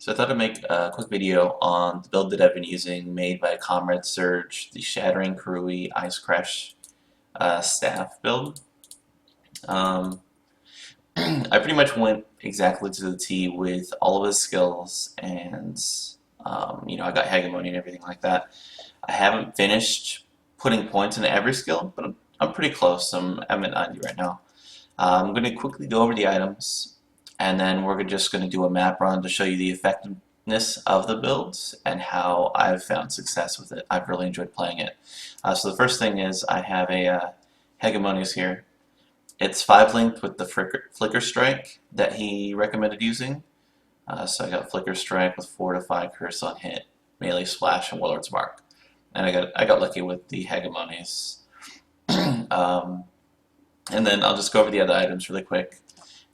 So I thought I'd make a quick video on the build that I've been using made by ComradeSerge, the Shattering Karui Ice Crash staff build. Um, I pretty much went exactly to the T with all of his skills and I got hegemony and everything like that. I haven't finished putting points into every skill, but I'm pretty close. I'm at 90 right now. I'm going to quickly go over the items, and then we're just going to do a map run to show you the effectiveness of the builds and how I've found success with it. I've really enjoyed playing it. So the first thing is I have a Hegemonies here. It's 5 linked with the Flicker Strike that he recommended using. So I got Flicker Strike with Fortify, Curse on Hit, Melee Splash, and Warlord's Mark. And I got lucky with the Hegemonies. And then I'll just go over the other items really quick.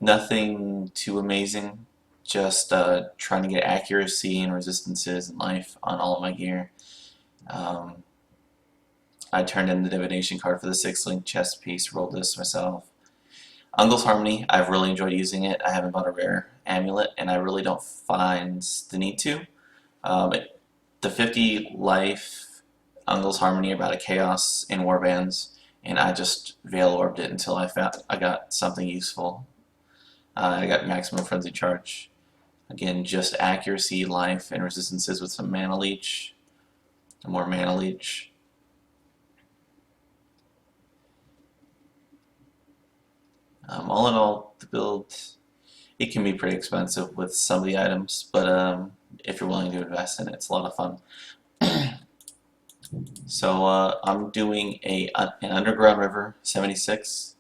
Nothing too amazing, just trying to get accuracy and resistances and life on all of my gear. I turned in the divination card for the 6-link chest piece, rolled this myself. Ungol's Harmony, I've really enjoyed using it. I haven't bought a rare amulet, and I really don't find the need to. The 50 life Ungol's Harmony about a chaos in warbands, and I just Veil Orbed it until I got something useful. I got maximum frenzy charge. Again, just accuracy, life, and resistances with some mana leech. More mana leech. All in all, the build, it can be pretty expensive with some of the items, but if you're willing to invest in it, it's a lot of fun. So I'm doing an Underground River 76,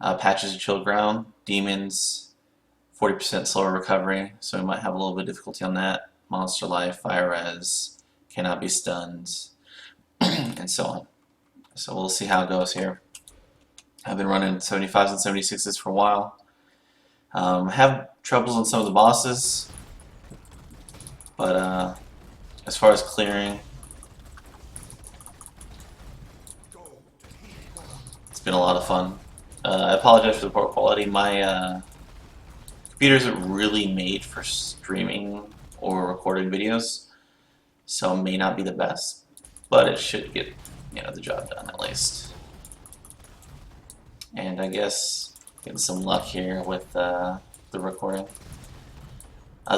Patches of Chill Ground, Demons, 40% slower recovery, so we might have a little bit of difficulty on that. Monster Life, Fire Res, cannot be stunned, and so on. So we'll see how it goes here. I've been running 75s and 76s for a while. Have troubles on some of the bosses, but as far as clearing, it's been a lot of fun. I apologize for the poor quality. My computer isn't really made for streaming or recording videos, so it may not be the best, but it should get the job done at least. And I guess getting some luck here with the recording.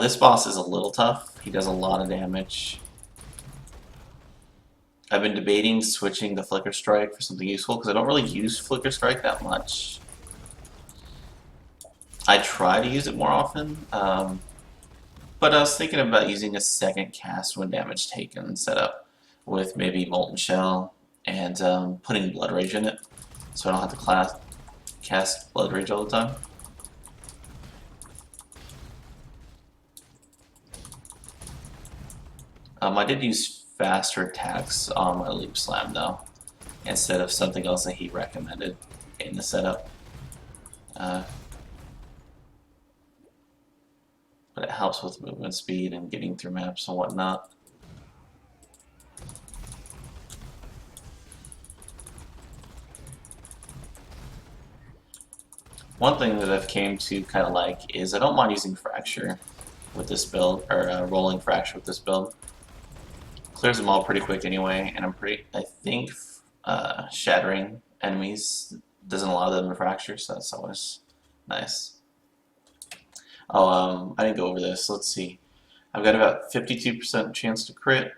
This boss is a little tough. He does a lot of damage. I've been debating switching to Flicker Strike for something useful because I don't really use Flicker Strike that much. I try to use it more often, but I was thinking about using a second cast when damage taken setup with maybe Molten Shell and putting Blood Rage in it, so I don't have to cast Blood Rage all the time. I did use faster attacks on my Leap Slam though, instead of something else that he recommended in the setup. But it helps with movement speed and getting through maps and whatnot. One thing that I've came to kind of like is I don't mind using Fracture with this build, or Rolling Fracture with this build. Clears them all pretty quick anyway, and I think Shattering enemies doesn't allow them to fracture, so that's always nice. Oh, I didn't go over this. Let's see. I've got about 52% chance to crit,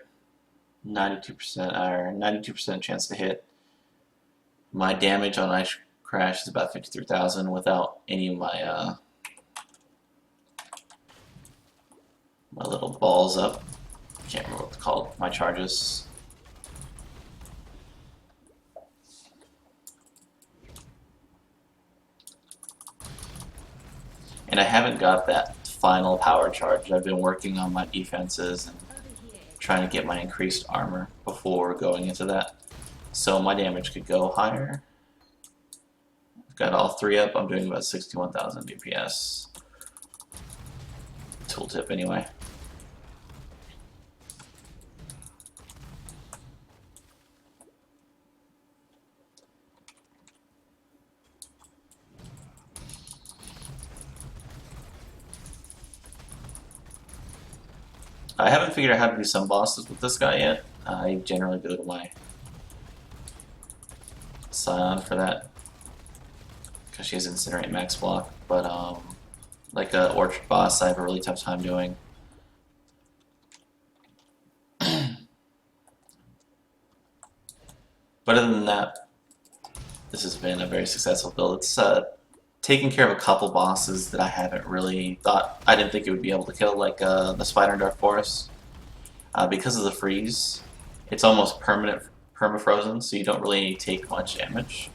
92% chance to hit. My damage on Ice Crash is about 53,000 without any of my my little balls up. Can't remember what it's called. My charges. And I haven't got that final power charge. I've been working on my defenses and trying to get my increased armor before going into that, so my damage could go higher. I've got all 3 up. I'm doing about 61,000 DPS. Tooltip anyway. I haven't figured out how to do some bosses with this guy yet. I generally go to my Scion for that, because she has Incinerate max block, but like a Orchard boss I have a really tough time doing. But other than that, this has been a very successful build. It's taken care of a couple bosses that I haven't really thought, I didn't think it would be able to kill, like the Spider in Dark Forest. Because of the freeze, it's almost perma-frozen, so you don't really take much damage.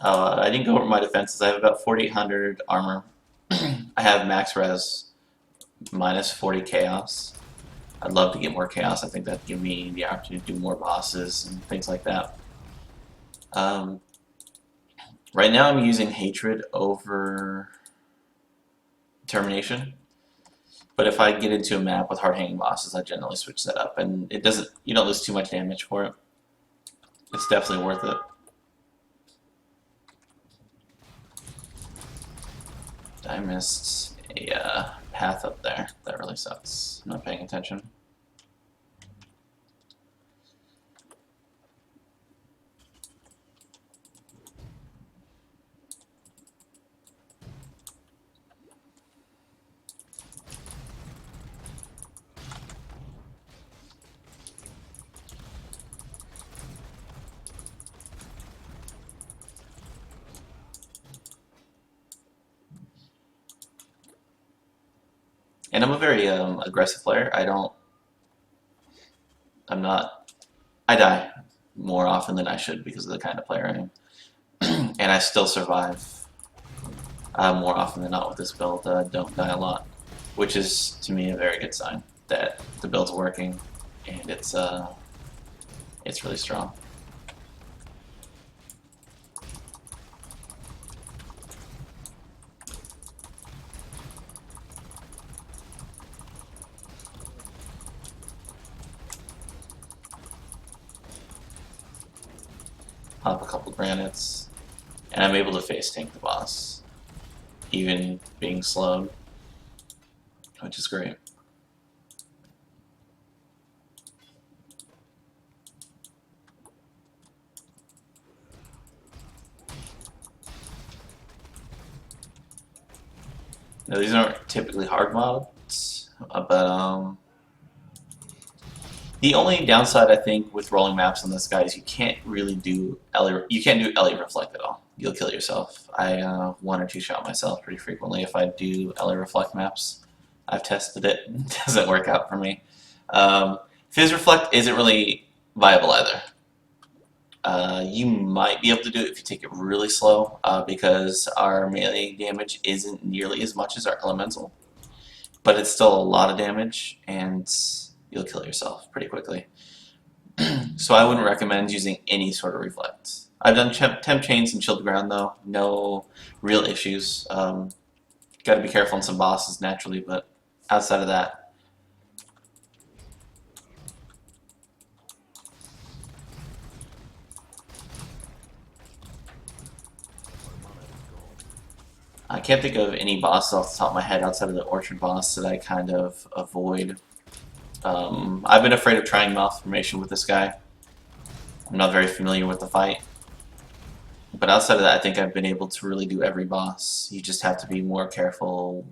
I didn't go over my defenses. I have about 4,800 armor. I have max res, minus 40 chaos. I'd love to get more chaos. I think that'd give me the opportunity to do more bosses and things like that. Right now I'm using Hatred over Determination. But if I get into a map with hard-hanging bosses, I generally switch that up. And it doesn't, you don't lose too much damage for it. It's definitely worth it. I missed a path up there. That really sucks. I'm not paying attention. And I'm a very aggressive player. I die more often than I should because of the kind of player I am. And I still survive more often than not with this build. Don't die a lot, which is, to me, a very good sign that the build's working and it's really strong. Pop a couple granites, and I'm able to face tank the boss, even being slowed, which is great. Now these aren't typically hard mods, but the only downside I think with rolling maps on this guy is you can't really do Ellie Reflect at all. You'll kill yourself. I one or two shot myself pretty frequently if I do Ellie Reflect maps. I've tested it. It doesn't work out for me. Fizz Reflect isn't really viable either. You might be able to do it if you take it really slow, because our melee damage isn't nearly as much as our elemental. But it's still a lot of damage, and you'll kill yourself pretty quickly. So I wouldn't recommend using any sort of reflect. I've done temp chains and chilled ground though, no real issues. Got to be careful on some bosses naturally, but outside of that, I can't think of any bosses off the top of my head outside of the Orchard boss that I kind of avoid. I've been afraid of trying mouth formation with this guy. I'm not very familiar with the fight. But outside of that, I think I've been able to really do every boss. You just have to be more careful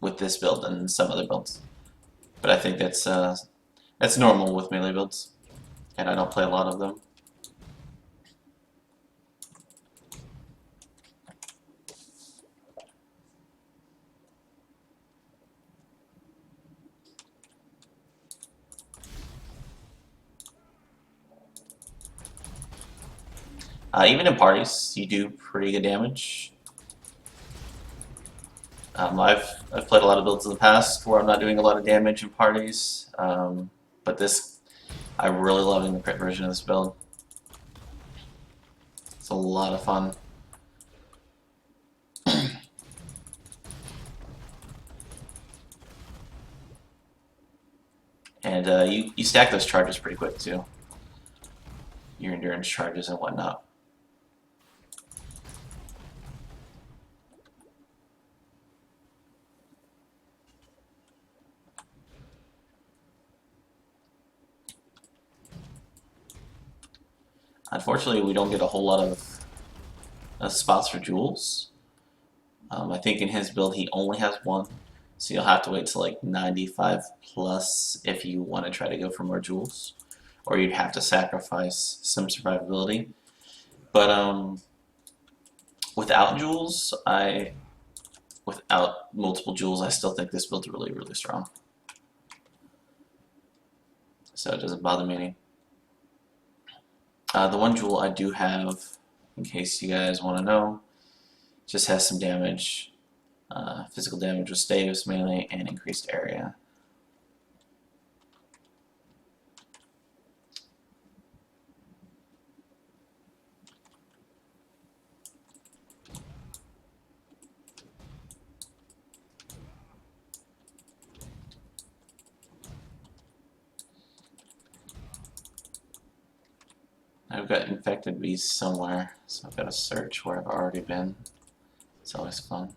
with this build than some other builds. But I think that's normal with melee builds, and I don't play a lot of them. Even in parties, you do pretty good damage. I've played a lot of builds in the past where I'm not doing a lot of damage in parties, but I'm really loving the crit version of this build. It's a lot of fun. And you stack those charges pretty quick too. Your endurance charges and whatnot. Unfortunately, we don't get a whole lot of spots for jewels. I think in his build he only has one, so you'll have to wait till like 95 plus if you want to try to go for more jewels, or you'd have to sacrifice some survivability. But without jewels, without multiple jewels, I still think this build's really, really strong. So it doesn't bother me any. The one jewel I do have, in case you guys want to know, just has some damage. Physical damage with staves, melee, and increased area. I've got infected beasts somewhere, so I've got to search where I've already been. It's always fun.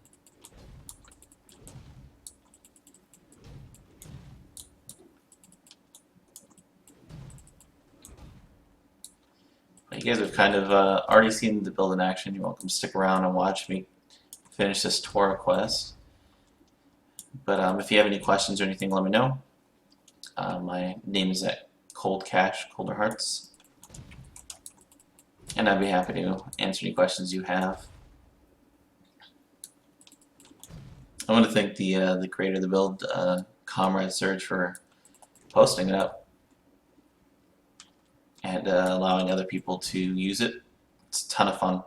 But you guys have kind of already seen the build in action. You're welcome to stick around and watch me finish this Torah quest. But if you have any questions or anything, let me know. My name is at Cold Cash, Colder Hearts. And I'd be happy to answer any questions you have. I want to thank the creator of the build, ComradeSerge, for posting it up and allowing other people to use it. It's a ton of fun.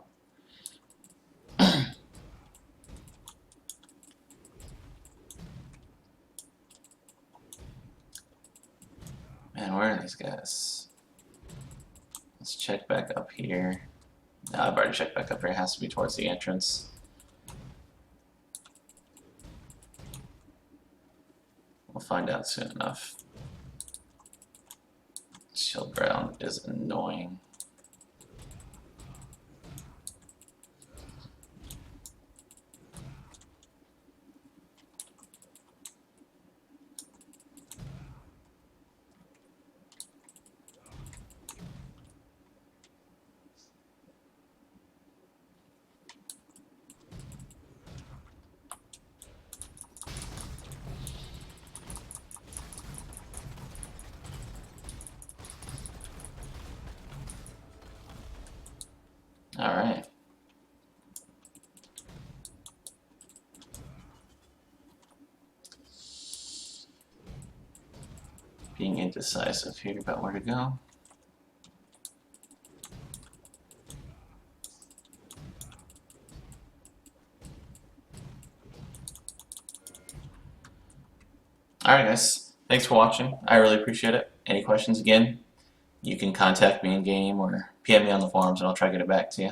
Man, where are these guys? Let's check back up here. No, I've already checked back up here. It has to be towards the entrance. We'll find out soon enough. Shield ground is annoying. Alright. Being indecisive here about where to go. Alright guys, thanks for watching. I really appreciate it. Any questions again, you can contact me in game or PM me on the forums and I'll try to get it back to you.